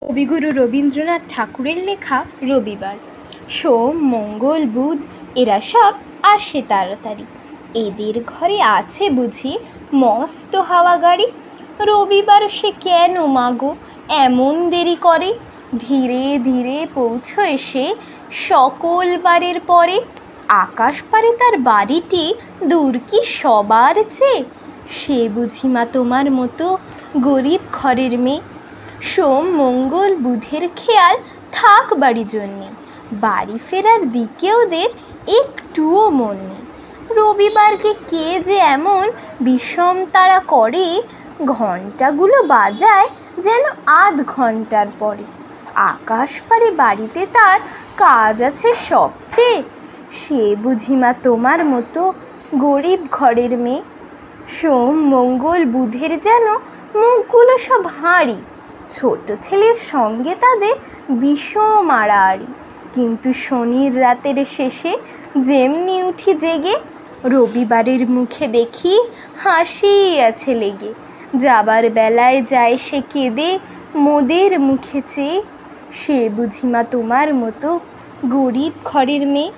কবিগুরু রবীন্দ্রনাথ ঠাকুরের লেখা রবিবার। সোম, মঙ্গল, বুধ এরা সব আসে তাড়াতাড়ি। এদের ঘরে আছে বুঝি মস্ত হাওয়া গাড়ি। রবিবার সে কেন মাগো এমন দেরি করে? ধীরে ধীরে পৌঁছয় সে সকল বারের পরে। আকাশ পারে তার বাড়িটি দূর কি সবার চেয়ে? সে বুঝি মা তোমার মতো গরিব ঘরের মেয়ে। সোম, মঙ্গল, বুধের খেয়াল থাক বাড়ি জন্যে, বাড়ি ফেরার দিকে ওদের একটুও মন নেই। রবিবারকে কে যে এমন বিষম তাড়া করে, ঘণ্টাগুলো বাজায় যেন আধ ঘণ্টার পরে। আকাশ পারে বাড়িতে তার কাজ আছে সবচেয়ে, সে বুঝি মা তোমার মতো গরিব ঘরের মেয়ে। সোম, মঙ্গল, বুধের যেন মুখগুলো সব হাঁড়ি, ছোট ছেলের সঙ্গে তাদের বিষম আড়াআড়ি। কিন্তু শনির রাতের শেষে যেমনি উঠি জেগে, রবিবারের মুখে দেখি হাসি আছে লেগে। যাবার বেলায় যায় সে কেঁদে মোদের মুখে চেয়ে, সে বুঝি মা তোমার মতো গরিব ঘরের মেয়ে।